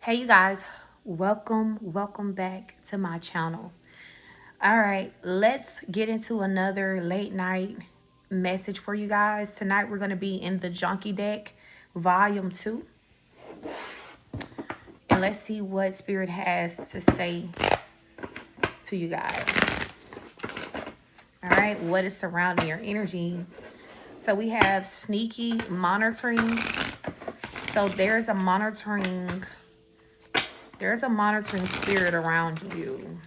Hey you guys, welcome back to my channel. All right, let's get into another late night message for you guys. Tonight we're going to be in the Junkie deck, volume 2. And let's see what Spirit has to say to you guys. All right, what is surrounding your energy? So we have sneaky monitoring. So there's a monitoring spirit around you.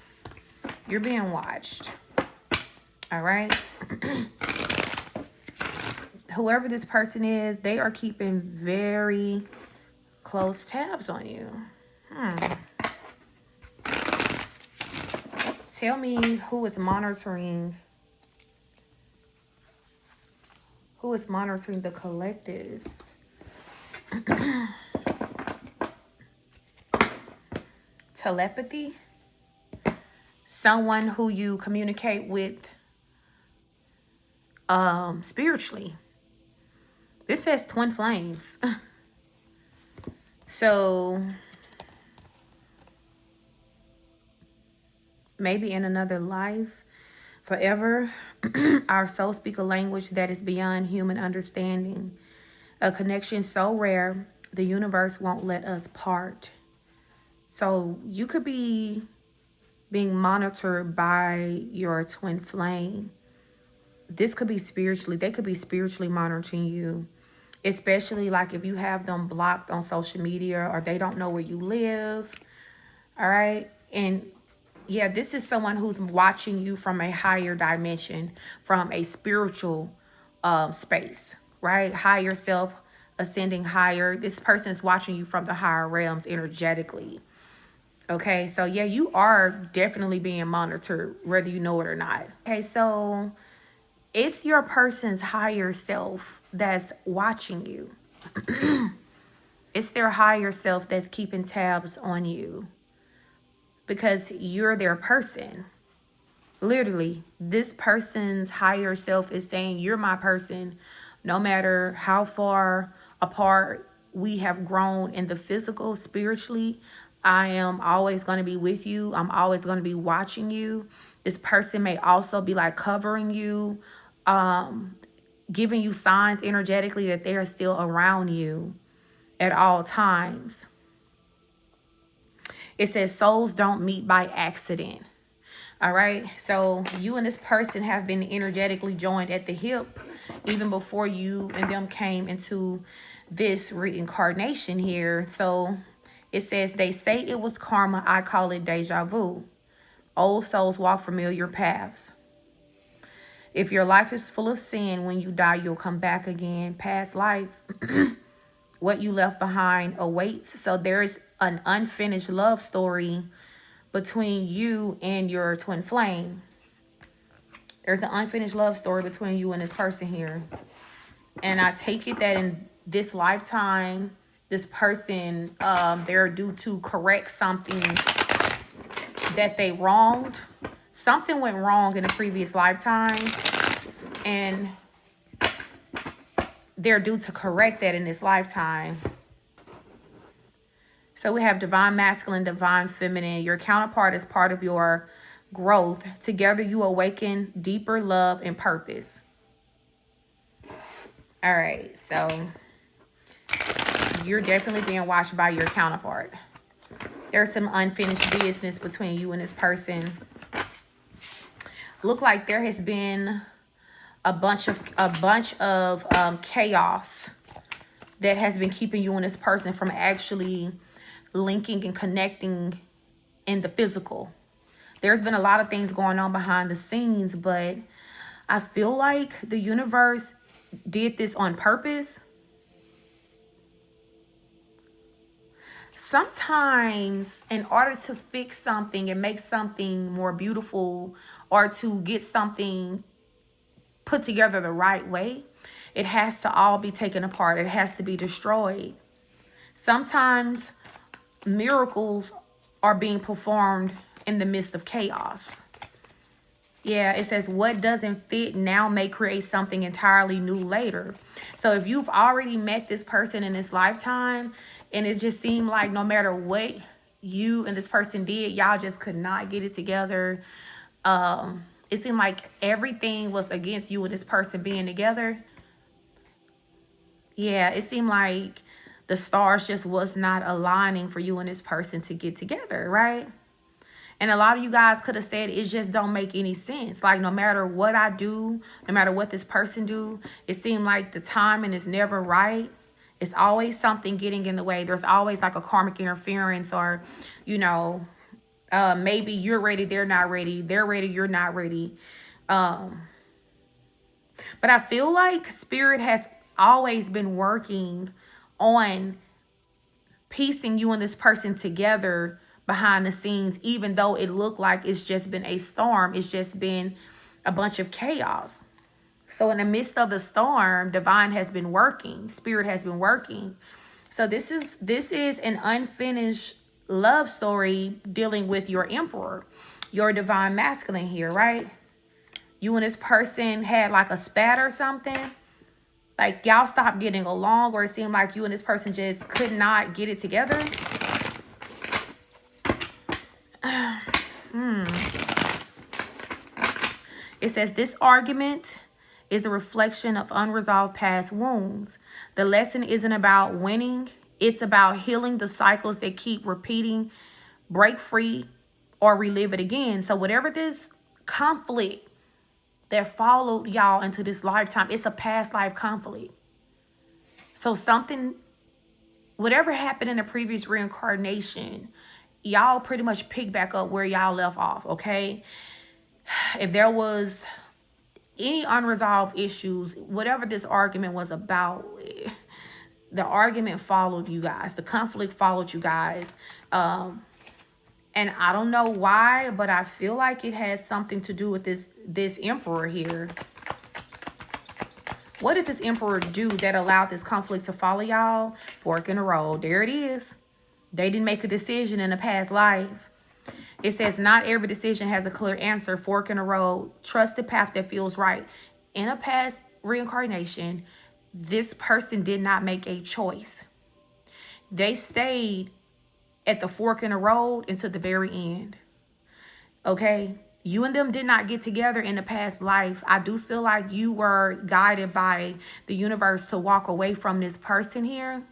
You're being watched. All right. Whoever this person is, they are keeping very close tabs on you. Tell me who is monitoring. Who is monitoring the collective? Telepathy. Someone who you communicate with spiritually. This says twin flames. So maybe in another life, forever, our souls speak a language that is beyond human understanding. A connection so rare, the universe won't let us part. So you could be being monitored by your twin flame. This could be spiritually. They could be spiritually monitoring you. Especially like if you have them blocked on social media or they don't know where you live. All right. And yeah, this is someone who's watching you from a higher dimension, from a spiritual space, right? Higher self, ascending higher. This person is watching you from the higher realms energetically. Okay, so yeah, you are definitely being monitored, whether you know it or not. Okay, so it's your person's higher self that's watching you. It's their higher self that's keeping tabs on you because you're their person. Literally, this person's higher self is saying, you're my person. No matter how far apart we have grown in the physical, spiritually, I am always going to be with you. I'm always going to be watching you. This person may also be like covering you, giving you signs energetically that they are still around you at all times. It says souls don't meet by accident. All right. So you and this person have been energetically joined at the hip even before you and them came into this reincarnation here. So it says, they say it was karma. I call it deja vu. Old souls walk familiar paths. If your life is full of sin, when you die, you'll come back again. Past life, what you left behind awaits. So there's an unfinished love story between you and your twin flame. There's an unfinished love story between you and this person here. And I take it that in this lifetime, this person, they're due to correct something that they wronged. Something went wrong in a previous lifetime. And they're due to correct that in this lifetime. So we have divine masculine, divine feminine. Your counterpart is part of your growth. Together you awaken deeper love and purpose. All right, so you're definitely being watched by your counterpart. There's some unfinished business between you and this person. Look like there has been a bunch of chaos that has been keeping you and this person from actually linking and connecting in the physical. There's been a lot of things going on behind the scenes, but I feel like the universe did this on purpose. Sometimes in order to fix something and make something more beautiful or to get something put together the right way, it has to all be taken apart. It has to be destroyed. Sometimes miracles are being performed in the midst of chaos. Yeah, it says what doesn't fit now may create something entirely new later. So if you've already met this person in this lifetime And it just seemed like no matter what you and this person did, y'all just could not get it together. It seemed like everything was against you and this person being together. Yeah, it seemed like the stars just was not aligning for you and this person to get together, right? And a lot of you guys could have said it just don't make any sense. Like no matter what I do, no matter what this person do, it seemed like the timing is never right. It's always something getting in the way. There's always like a karmic interference, or, you know, maybe you're ready, they're not ready. They're ready, you're not ready. But I feel like Spirit has always been working on piecing you and this person together behind the scenes, even though it looked like it's just been a storm. It's just been a bunch of chaos. So in the midst of the storm, divine has been working. Spirit has been working. So this is an unfinished love story dealing with your emperor, your divine masculine here, right? You and this person had like a spat or something. Like y'all stopped getting along, or it seemed like you and this person just could not get it together. It says this argument is a reflection of unresolved past wounds. The lesson isn't about winning. It's about healing the cycles that keep repeating. Break free or relive it again. So whatever this conflict that followed y'all into this lifetime, it's a past life conflict. So something, whatever happened in the previous reincarnation, y'all pretty much pick back up where y'all left off, okay? If there was any unresolved issues, whatever this argument was about, the argument followed you guys. The conflict followed you guys. And I don't know why, but I feel like it has something to do with this emperor here. What did this emperor do that allowed this conflict to follow y'all? Fork in the road. There it is. They didn't make a decision in a past life. It says not every decision has a clear answer. Fork in the road. Trust the path that feels right. In a past reincarnation, this person did not make a choice. They stayed at the fork in the road until the very end. Okay? You and them did not get together in the past life. I do feel like you were guided by the universe to walk away from this person here.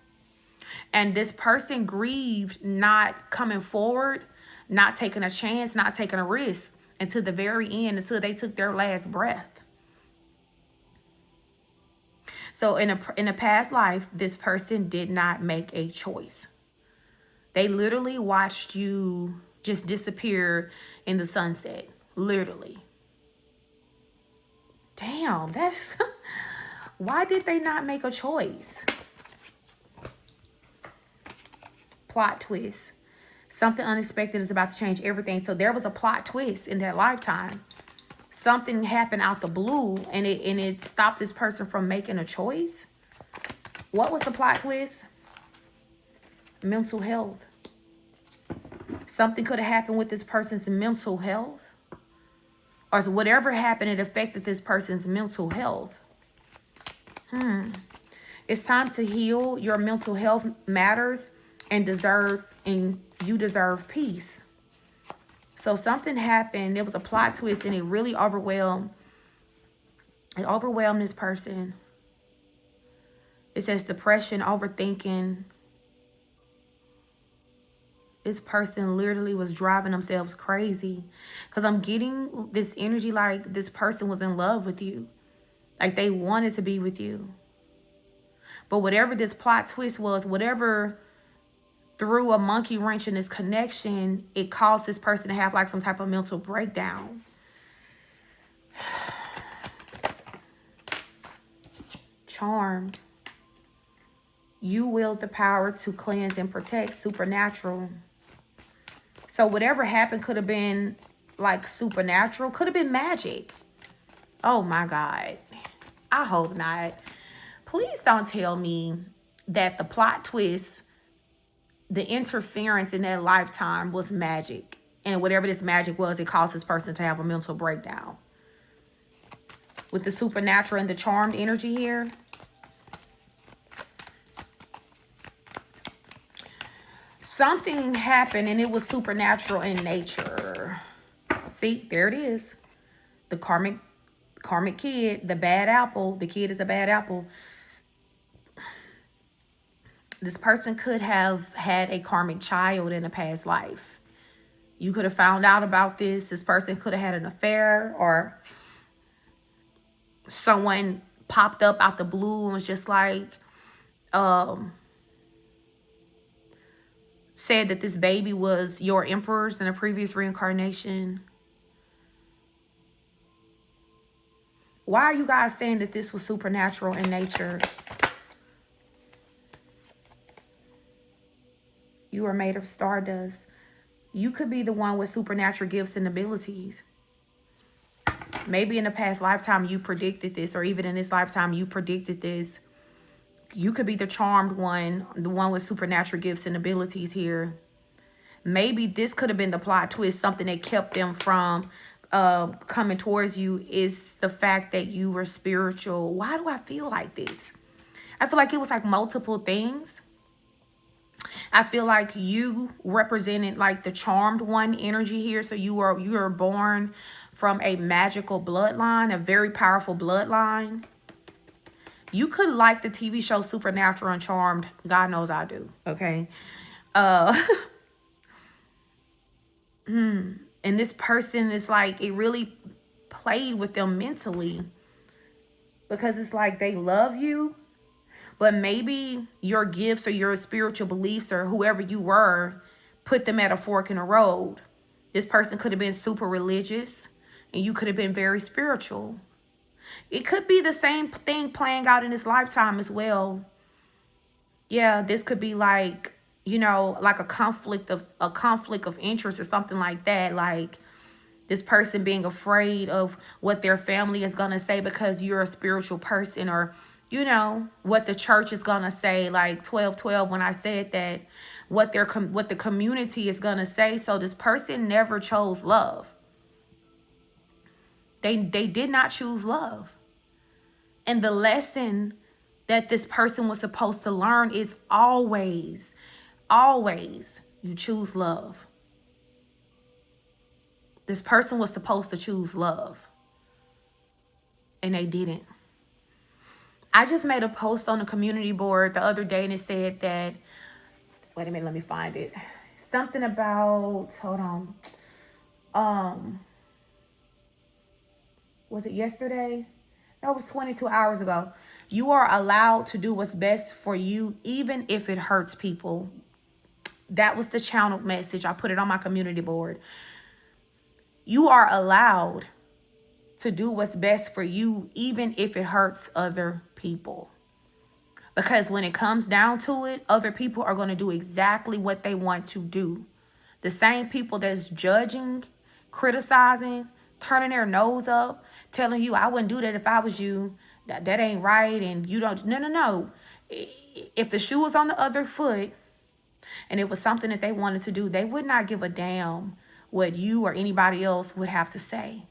And this person grieved not coming forward, not taking a chance, not taking a risk until the very end, until they took their last breath. So in a past life, this person did not make a choice. They literally watched you just disappear in the sunset. Literally. Damn, that's... Why did they not make a choice? Plot twist. Something unexpected is about to change everything. So there was a plot twist in that lifetime. Something happened out the blue, and it stopped this person from making a choice. What was the plot twist? Mental health. Something could have happened with this person's mental health. Or whatever happened, it affected this person's mental health. It's time to heal. Your mental health matters and you deserve peace. So something happened. There was a plot twist, and it really overwhelmed. It overwhelmed this person. It says depression, overthinking. This person literally was driving themselves crazy. Because I'm getting this energy like this person was in love with you. Like they wanted to be with you. But whatever this plot twist was, whatever threw a monkey wrench in this connection, it caused this person to have like some type of mental breakdown. Charm. You wield the power to cleanse and protect. Supernatural. So whatever happened could have been like supernatural. Could have been magic. Oh my God. I hope not. Please don't tell me that the plot twist, the interference in that lifetime was magic. And whatever this magic was, it caused this person to have a mental breakdown. With the supernatural and the charmed energy here. Something happened and it was supernatural in nature. See, there it is. The karmic kid, the bad apple. The kid is a bad apple. This person could have had a karmic child in a past life. You could have found out about this. This person could have had an affair, or someone popped up out the blue and was just like, said that this baby was your emperor's in a previous reincarnation. Why are you guys saying that this was supernatural in nature? You are made of stardust. You could be the one with supernatural gifts and abilities. Maybe in a past lifetime you predicted this, or even in this lifetime you predicted this. You could be the charmed one, the one with supernatural gifts and abilities here. Maybe this could have been the plot twist, something that kept them from coming towards you, is the fact that you were spiritual. Why do I feel like this? I feel like it was like multiple things. I feel like you represented like the charmed one energy here. So you are born from a magical bloodline, a very powerful bloodline. You could like the TV show Supernatural and Charmed. God knows I do. Okay. And this person is like, it really played with them mentally, because it's like they love you, but maybe your gifts or your spiritual beliefs or whoever you were put them at a fork in the road. This person could have been super religious and you could have been very spiritual. It could be the same thing playing out in this lifetime as well. Yeah, this could be like, you know, like a conflict of interest or something like that. Like this person being afraid of what their family is going to say because you're a spiritual person, or, you know, what the church is going to say, like 12:12 when I said that, what the community is going to say. So this person never chose love. They did not choose love. And the lesson that this person was supposed to learn is always you choose love. This person was supposed to choose love, and they didn't. I just made a post on the community board the other day, and it said that, wait a minute, let me find it. Something about, hold on. Was it yesterday? No, it was 22 hours ago. You are allowed to do what's best for you, even if it hurts people. That was the channeled message. I put it on my community board. You are allowed to do what's best for you, even if it hurts other people. Because when it comes down to it, other people are going to do exactly what they want to do. The same people that's judging, criticizing, turning their nose up, telling you, I wouldn't do that if I was you. That ain't right. And you don't. No. If the shoe was on the other foot and it was something that they wanted to do, they would not give a damn what you or anybody else would have to say.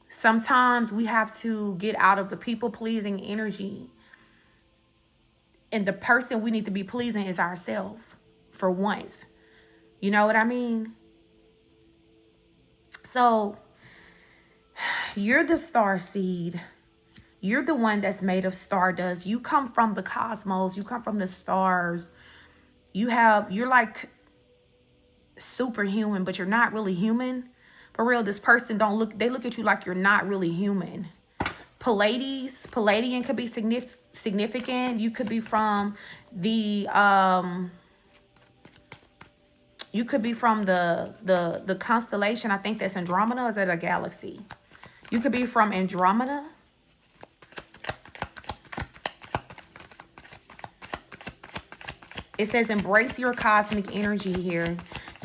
Sometimes we have to get out of the people-pleasing energy. And the person we need to be pleasing is ourselves for once. You know what I mean? So you're the star seed. You're the one that's made of stardust. You come from the cosmos. You come from the stars. You're like superhuman, but you're not really human. For real, this person they look at you like you're not really human. Palladian could be significant. You could be from the the constellation, I think that's Andromeda. Is that a galaxy? You could be from Andromeda. It says embrace your cosmic energy here.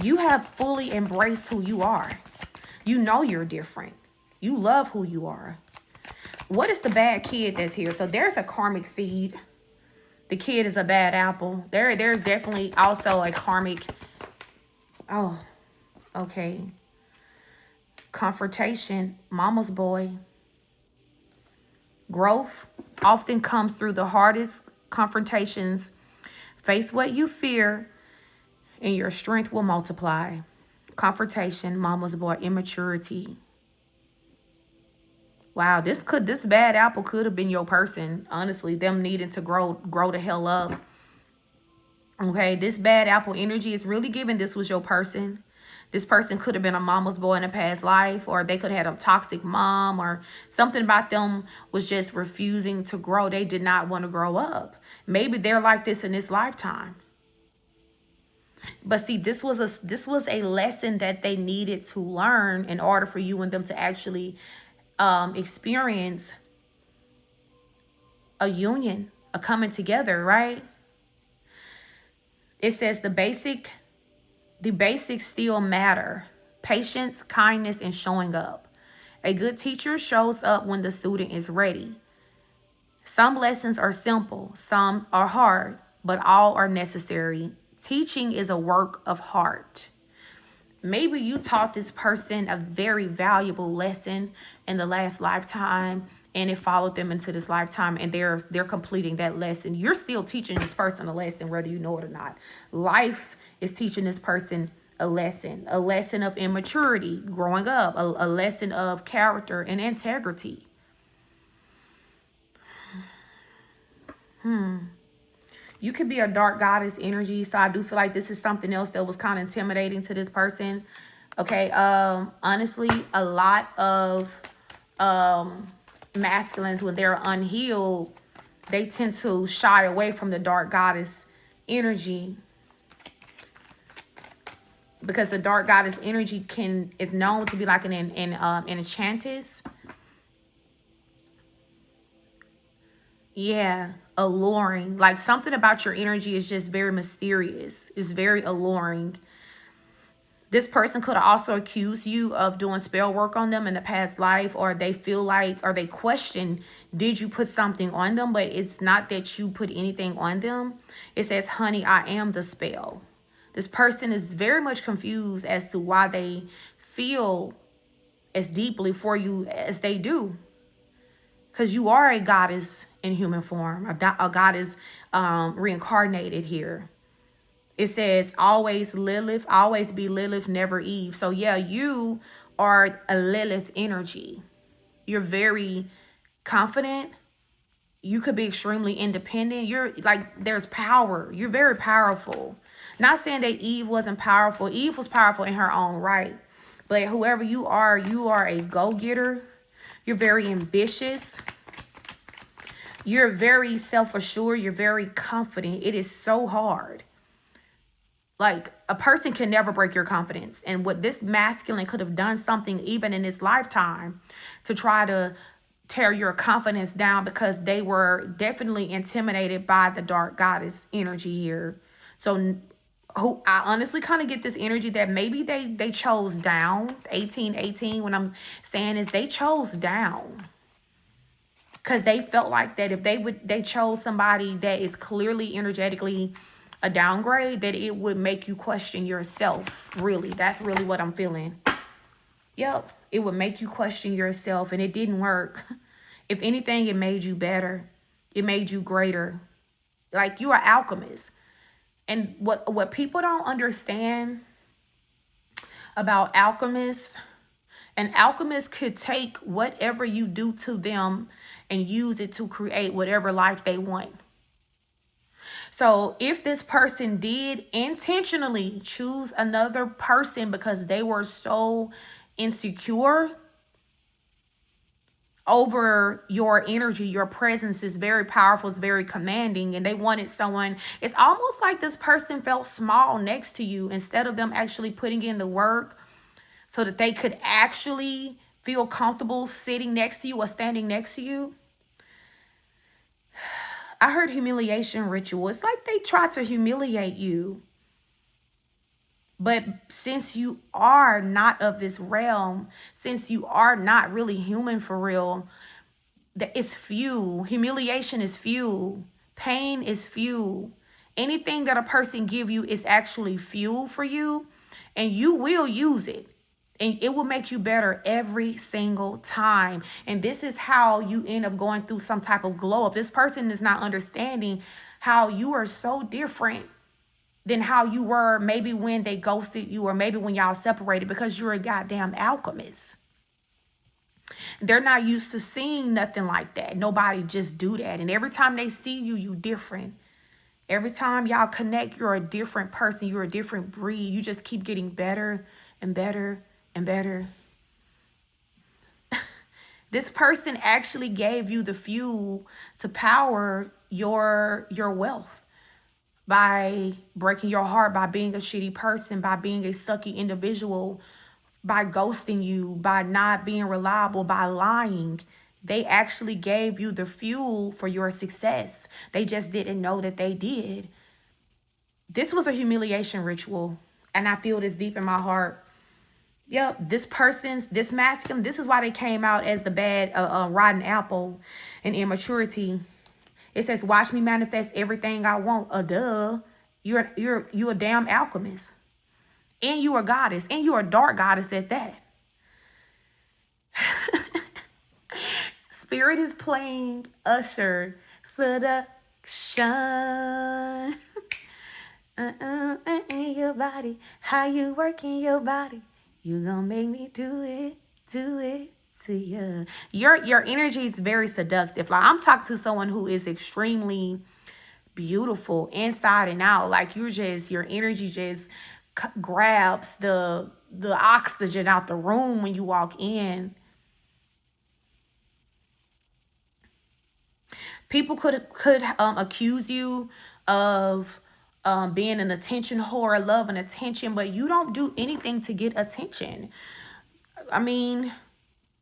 You have fully embraced who you are. You know you're different. You love who you are. What is the bad kid that's here? So there's a karmic seed. The kid is a bad apple. There's definitely also a karmic. Oh, okay. Confrontation, mama's boy. Growth often comes through the hardest confrontations. Face what you fear and your strength will multiply. Confrontation, mama's boy, immaturity. Wow, this bad apple could have been your person. Honestly, them needing to grow the hell up. Okay, this bad apple energy is really giving this was your person. This person could have been a mama's boy in a past life, or they could have had a toxic mom, or something about them was just refusing to grow. They did not want to grow up. Maybe they're like this in this lifetime. But see, this was a lesson that they needed to learn in order for you and them to actually experience a union, a coming together, right? It says the basics still matter. Patience, kindness, and showing up. A good teacher shows up when the student is ready. Some lessons are simple, some are hard, but all are necessary. Teaching is a work of heart. Maybe you taught this person a very valuable lesson in the last lifetime, and it followed them into this lifetime, and they're completing that lesson. You're still teaching this person a lesson, whether you know it or not. Life is teaching this person a lesson of immaturity, growing up, a lesson of character and integrity. You could be a dark goddess energy, so I do feel like this is something else that was kind of intimidating to this person. Okay, honestly, a lot of masculines, when they're unhealed, they tend to shy away from the dark goddess energy, because the dark goddess energy is known to be like an enchantress. Yeah, alluring. Like, something about your energy is just very mysterious. It's very alluring. This person could also accuse you of doing spell work on them in the past life, or they feel like, or they question, did you put something on them? But it's not that you put anything on them. It says, honey, I am the spell. This person is very much confused as to why they feel as deeply for you as they do. Because you are a goddess in human form. A goddess reincarnated here. It says, always Lilith, always be Lilith, never Eve. So yeah, you are a Lilith energy. You're very confident. You could be extremely independent. You're like, there's power. You're very powerful. Not saying that Eve wasn't powerful. Eve was powerful in her own right. But whoever you are a go-getter. You're very ambitious. You're very self-assured. You're very confident. It is so hard. Like, a person can never break your confidence. And what this masculine could have done something even in this lifetime to try to tear your confidence down, because they were definitely intimidated by the dark goddess energy here. So who I honestly kind of get this energy that maybe they chose down. 1818, when I'm saying is they chose down. Because they felt like that if they chose somebody that is clearly energetically a downgrade, that it would make you question yourself. Really, that's really what I'm feeling. Yep, it would make you question yourself, and it didn't work. If anything, it made you better. It made you greater. Like, you are alchemist. And what people don't understand about alchemists, an alchemist could take whatever you do to them and use it to create whatever life they want. So if this person did intentionally choose another person because they were so insecure over your energy, your presence is very powerful, it's very commanding, and they wanted someone, it's almost like this person felt small next to you instead of them actually putting in the work so that they could actually feel comfortable sitting next to you or standing next to you. I heard humiliation ritual. It's like they tried to humiliate you. But since you are not of this realm, since you are not really human for real, it's fuel. Humiliation is fuel. Pain is fuel. Anything that a person give you is actually fuel for you, and you will use it. And it will make you better every single time. And this is how you end up going through some type of glow up. This person is not understanding how you are so different than how you were maybe when they ghosted you or maybe when y'all separated, because you're a goddamn alchemist. They're not used to seeing nothing like that. Nobody just do that. And every time they see you, you different. Every time y'all connect, you're a different person. You're a different breed. You just keep getting better and better and better. This person actually gave you the fuel to power your wealth by breaking your heart, by being a shitty person, by being a sucky individual, by ghosting you, by not being reliable, by lying. They actually gave you the fuel for your success. They just didn't know that they did. This was a humiliation ritual, and I feel this deep in my heart. Yep, this masculine, this is why they came out as the bad, rotten apple and immaturity. It says, watch me manifest everything I want. Duh. You a damn alchemist. And you a goddess. And you a dark goddess at that. Spirit is playing Usher. Seduction. Your body. How you working your body. You gonna make me do it to you. Your energy is very seductive. Like, I'm talking to someone who is extremely beautiful inside and out. Like, your energy just grabs the oxygen out the room when you walk in. People could accuse you of being an attention whore, loving attention, but you don't do anything to get attention. I mean,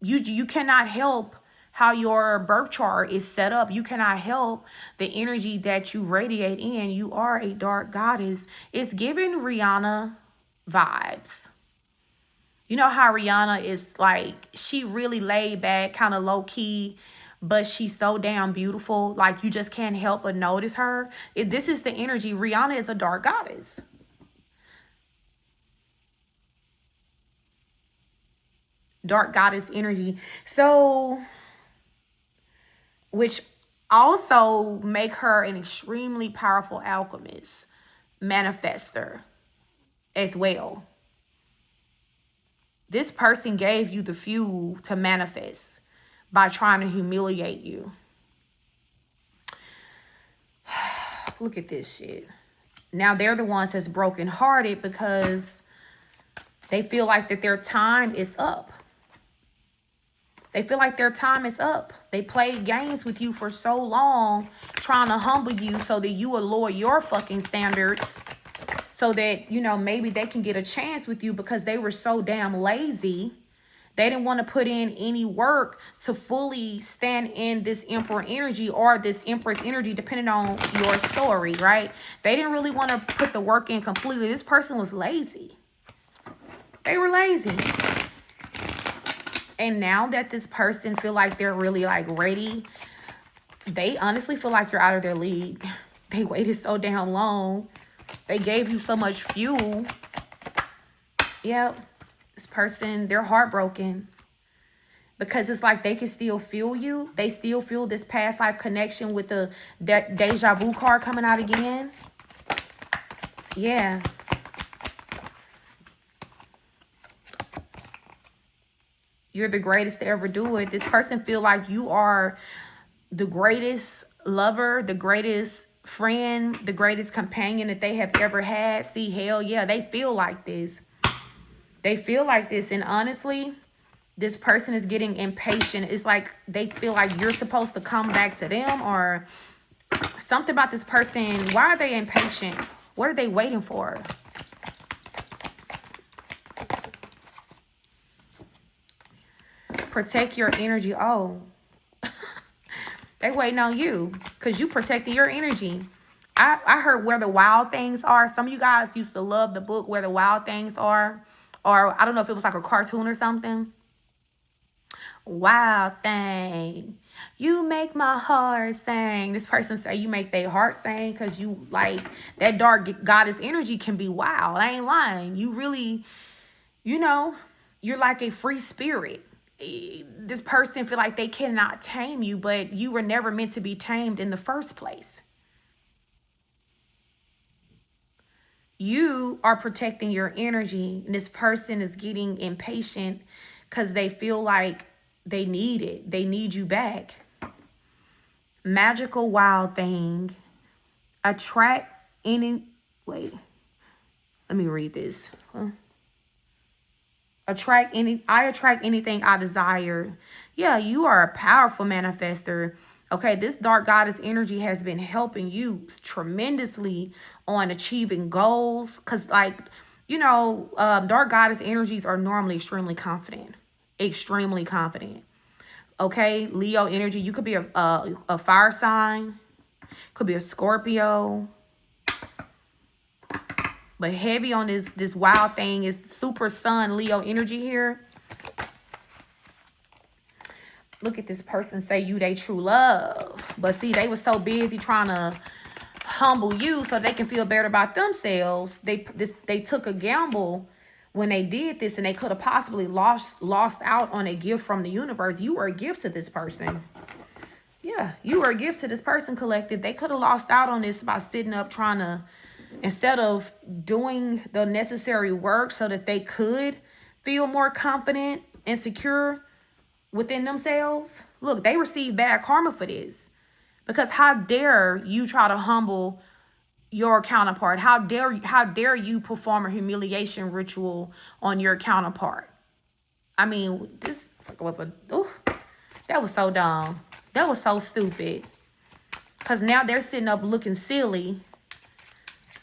you cannot help how your birth chart is set up. You cannot help the energy that you radiate in. You are a dark goddess. It's giving Rihanna vibes. You know how Rihanna is like, she really laid back, kind of low key, but she's so damn beautiful. Like, you just can't help but notice her. This is the energy. Rihanna is a dark goddess. Dark goddess energy. So, which also make her an extremely powerful alchemist, manifester as well. This person gave you the fuel to manifest by trying to humiliate you. Look at this shit. Now they're the ones that's brokenhearted because they feel like that their time is up. They feel like their time is up. They played games with you for so long, trying to humble you so that you will lower your fucking standards, so that, you know, maybe they can get a chance with you, because they were so damn lazy. They didn't want to put in any work to fully stand in this emperor energy or this empress energy, depending on your story, right? They didn't really want to put the work in completely. This person was lazy. They were lazy. And now that this person feel like they're really like ready, they honestly feel like you're out of their league. They waited so damn long. They gave you so much fuel. Yep. This person, they're heartbroken. Because it's like they can still feel you. They still feel this past life connection with the deja vu card coming out again. Yeah. You're the greatest to ever do it. This person feel like you are the greatest lover, the greatest friend, the greatest companion that they have ever had. See, hell yeah, they feel like this. They feel like this. And honestly, this person is getting impatient. It's like they feel like you're supposed to come back to them, or something about this person. Why are they impatient? What are they waiting for? Protect your energy. Oh, they waiting on you because you protecting your energy. I heard Where the Wild Things Are. Some of you guys used to love the book Where the Wild Things Are. Or I don't know if it was like a cartoon or something. Wild thing, you make my heart sing. This person say you make their heart sing because you like that dark goddess energy can be wild. I ain't lying. You really, you know, you're like a free spirit. This person feel like they cannot tame you, but you were never meant to be tamed in the first place. You are protecting your energy, and this person is getting impatient because they feel like they need it. They need you back. Magical wild thing. Attract any... Wait. Let me read this. I attract anything I desire. Yeah, you are a powerful manifester. Okay, this dark goddess energy has been helping you tremendously on achieving goals. Because, like, you know, dark goddess energies are normally extremely confident. Extremely confident. Okay, Leo energy. You could be a fire sign. Could be a Scorpio. But heavy on this wild thing is super sun Leo energy here. Look at this person say you they true love. But see, they were so busy trying to humble you so they can feel better about themselves. They took a gamble when they did this, and they could have possibly lost out on a gift from the universe. You were a gift to this person. Yeah, you were a gift to this person, collective. They could have lost out on this by sitting up trying to, instead of doing the necessary work so that they could feel more confident and secure within themselves. Look, they received bad karma for this. Because how dare you try to humble your counterpart? How dare you perform a humiliation ritual on your counterpart? I mean, this was that was so dumb. That was so stupid. Because now they're sitting up looking silly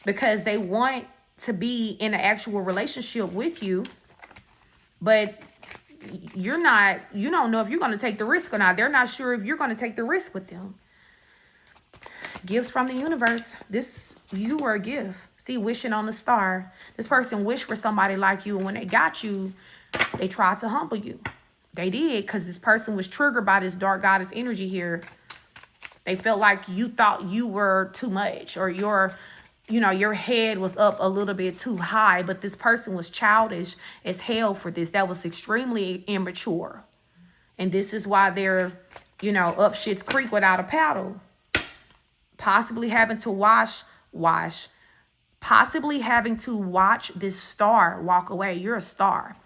because they want to be in an actual relationship with you, but you're not, you don't know if you're going to take the risk or not. They're not sure if you're going to take the risk with them. Gifts from the universe. You were a gift. See, wishing on the star. This person wished for somebody like you, and when they got you, they tried to humble you. They did, because this person was triggered by this dark goddess energy here. They felt like you thought you were too much, or your head was up a little bit too high, but this person was childish as hell for this. That was extremely immature. And this is why they're, up shit's creek without a paddle. Possibly having to watch this star walk away. You're a star.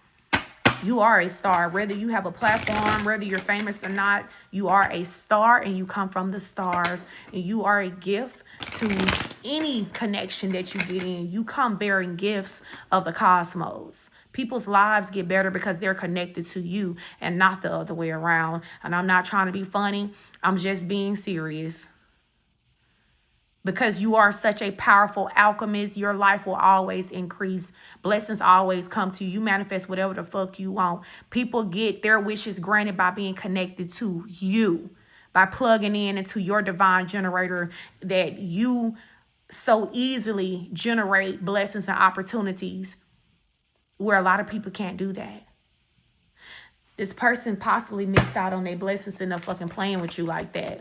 You are a star. Whether you have a platform, whether you're famous or not, you are a star, and you come from the stars, and you are a gift to any connection that you get in. You come bearing gifts of the cosmos. People's lives get better because they're connected to you and not the other way around. And I'm not trying to be funny. I'm just being serious. Because you are such a powerful alchemist, your life will always increase. Blessings always come to you. You manifest whatever the fuck you want. People get their wishes granted by being connected to you, by plugging in into your divine generator, that you so easily generate blessings and opportunities where a lot of people can't do that. This person possibly missed out on their blessings and they're fucking playing with you like that.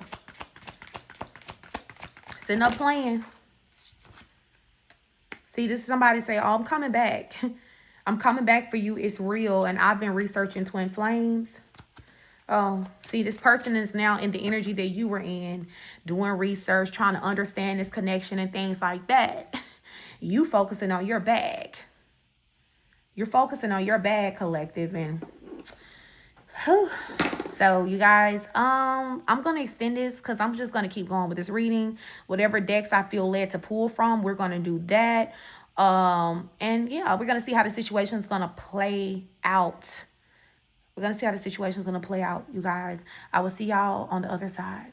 Sitting up playing. See, this is somebody say, oh, I'm coming back. I'm coming back for you. It's real. And I've been researching twin flames. Oh, see, this person is now in the energy that you were in, doing research, trying to understand this connection and things like that. You focusing on your bag. You're focusing on your bag, collective. And so you guys, I'm going to extend this because I'm just going to keep going with this reading. Whatever decks I feel led to pull from, we're going to do that. And yeah, we're going to see how the situation is going to play out. We're going to see how the situation is going to play out, you guys. I will see y'all on the other side.